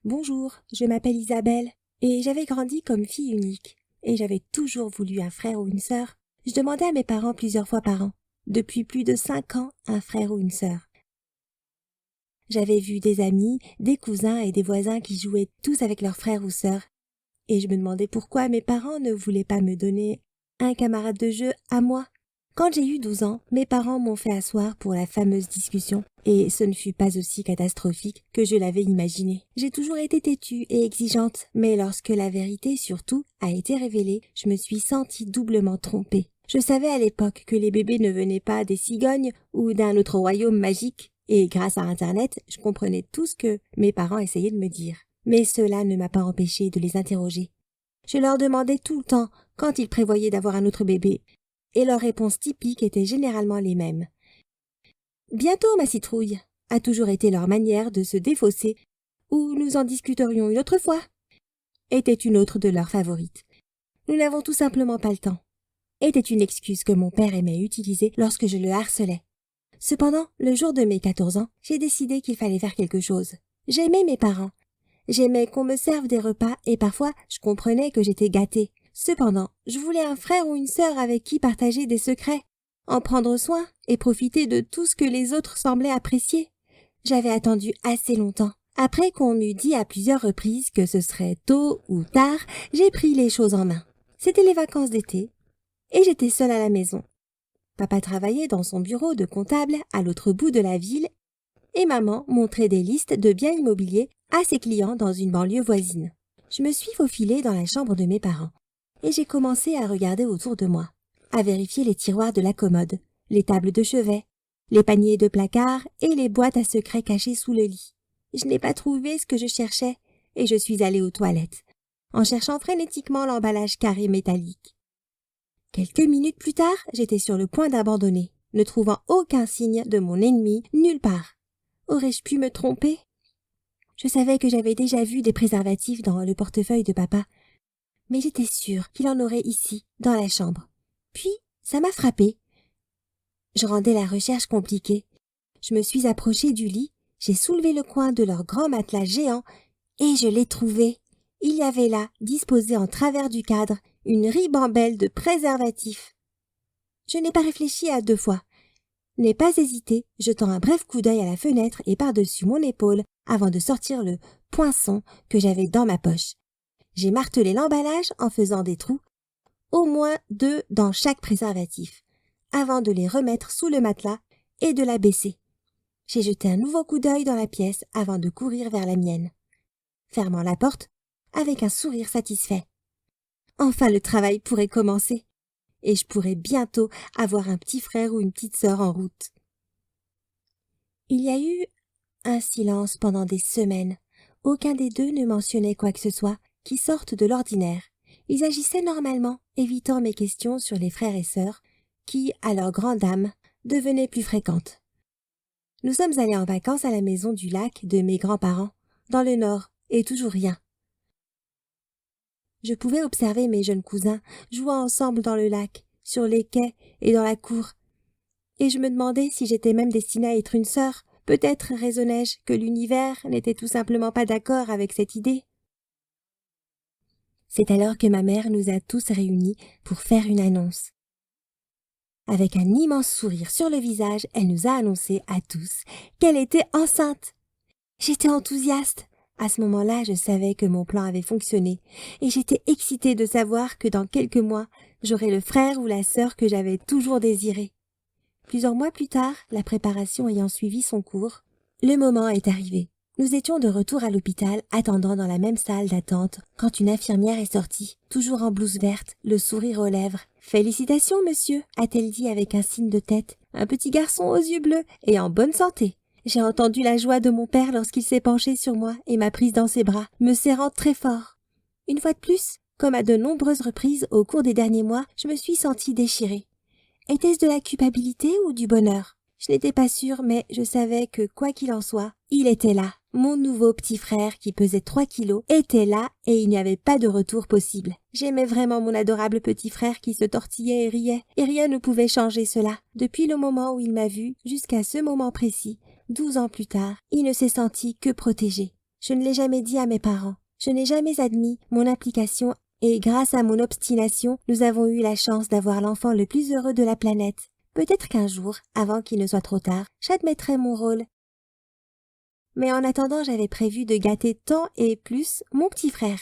Bonjour, je m'appelle Isabelle et j'avais grandi comme fille unique et j'avais toujours voulu un frère ou une sœur. Je demandais à mes parents plusieurs fois par an, depuis plus de 5 ans, un frère ou une sœur. J'avais vu des amis, des cousins et des voisins qui jouaient tous avec leurs frères ou sœurs et je me demandais pourquoi mes parents ne voulaient pas me donner un camarade de jeu à moi. Quand j'ai eu 12 ans, mes parents m'ont fait asseoir pour la fameuse discussion, et ce ne fut pas aussi catastrophique que je l'avais imaginé. J'ai toujours été têtue et exigeante, mais lorsque la vérité, surtout, a été révélée, je me suis sentie doublement trompée. Je savais à l'époque que les bébés ne venaient pas des cigognes ou d'un autre royaume magique, et grâce à Internet, je comprenais tout ce que mes parents essayaient de me dire. Mais cela ne m'a pas empêché de les interroger. Je leur demandais tout le temps quand ils prévoyaient d'avoir un autre bébé, et leurs réponses typiques étaient généralement les mêmes. Bientôt, ma citrouille, a toujours été leur manière de se défausser, ou nous en discuterions une autre fois, était une autre de leurs favorites. Nous n'avons tout simplement pas le temps, était une excuse que mon père aimait utiliser lorsque je le harcelais. Cependant, le jour de mes 14 ans, j'ai décidé qu'il fallait faire quelque chose. J'aimais mes parents. J'aimais qu'on me serve des repas et parfois je comprenais que j'étais gâtée. Cependant, je voulais un frère ou une sœur avec qui partager des secrets, en prendre soin et profiter de tout ce que les autres semblaient apprécier. J'avais attendu assez longtemps. Après qu'on m'eût dit à plusieurs reprises que ce serait tôt ou tard, j'ai pris les choses en main. C'était les vacances d'été et j'étais seule à la maison. Papa travaillait dans son bureau de comptable à l'autre bout de la ville et maman montrait des listes de biens immobiliers à ses clients dans une banlieue voisine. Je me suis faufilée dans la chambre de mes parents et j'ai commencé à regarder autour de moi, à vérifier les tiroirs de la commode, les tables de chevet, les paniers de placard et les boîtes à secrets cachées sous le lit. Je n'ai pas trouvé ce que je cherchais et je suis allée aux toilettes, en cherchant frénétiquement l'emballage carré métallique. Quelques minutes plus tard, j'étais sur le point d'abandonner, ne trouvant aucun signe de mon ennemi nulle part. Aurais-je pu me tromper? Je savais que j'avais déjà vu des préservatifs dans le portefeuille de papa, mais j'étais sûre qu'il en aurait ici, dans la chambre. Puis, ça m'a frappée. Je rendais la recherche compliquée. Je me suis approchée du lit, j'ai soulevé le coin de leur grand matelas géant, et je l'ai trouvé. Il y avait là, disposé en travers du cadre, une ribambelle de préservatifs. Je n'ai pas réfléchi à 2 fois. N'ai pas hésité, jetant un bref coup d'œil à la fenêtre et par-dessus mon épaule avant de sortir le poinçon que j'avais dans ma poche. J'ai martelé l'emballage en faisant des trous, au moins 2 dans chaque préservatif, avant de les remettre sous le matelas et de la baisser. J'ai jeté un nouveau coup d'œil dans la pièce avant de courir vers la mienne, fermant la porte avec un sourire satisfait. Enfin le travail pourrait commencer, et je pourrais bientôt avoir un petit frère ou une petite sœur en route. Il y a eu un silence pendant des semaines. Aucun des 2 ne mentionnait quoi que ce soit qui sorte de l'ordinaire. Ils agissaient normalement, évitant mes questions sur les frères et sœurs, qui, à leur grande âme, devenaient plus fréquentes. Nous sommes allés en vacances à la maison du lac de mes grands-parents, dans le nord, et toujours rien. Je pouvais observer mes jeunes cousins jouant ensemble dans le lac, sur les quais et dans la cour, et je me demandais si j'étais même destinée à être une sœur. Peut-être raisonnai-je que l'univers n'était tout simplement pas d'accord avec cette idée. C'est alors que ma mère nous a tous réunis pour faire une annonce. Avec un immense sourire sur le visage, elle nous a annoncé à tous qu'elle était enceinte. J'étais enthousiaste. À ce moment-là, je savais que mon plan avait fonctionné et j'étais excitée de savoir que dans quelques mois, j'aurais le frère ou la sœur que j'avais toujours désiré. Plusieurs mois plus tard, la préparation ayant suivi son cours, le moment est arrivé. Nous étions de retour à l'hôpital, attendant dans la même salle d'attente, quand une infirmière est sortie, toujours en blouse verte, le sourire aux lèvres. « Félicitations, monsieur » a-t-elle dit avec un signe de tête. « Un petit garçon aux yeux bleus et en bonne santé. » J'ai entendu la joie de mon père lorsqu'il s'est penché sur moi et m'a prise dans ses bras, me serrant très fort. Une fois de plus, comme à de nombreuses reprises au cours des derniers mois, je me suis sentie déchirée. Était-ce de la culpabilité ou du bonheur? Je n'étais pas sûre, mais je savais que, quoi qu'il en soit, il était là. Mon nouveau petit frère, qui pesait 3 kilos, était là et il n'y avait pas de retour possible. J'aimais vraiment mon adorable petit frère qui se tortillait et riait, et rien ne pouvait changer cela. Depuis le moment où il m'a vue, jusqu'à ce moment précis, 12 ans plus tard, il ne s'est senti que protégé. Je ne l'ai jamais dit à mes parents. Je n'ai jamais admis mon implication et grâce à mon obstination, nous avons eu la chance d'avoir l'enfant le plus heureux de la planète. Peut-être qu'un jour, avant qu'il ne soit trop tard, j'admettrai mon rôle. Mais en attendant, j'avais prévu de gâter tant et plus mon petit frère.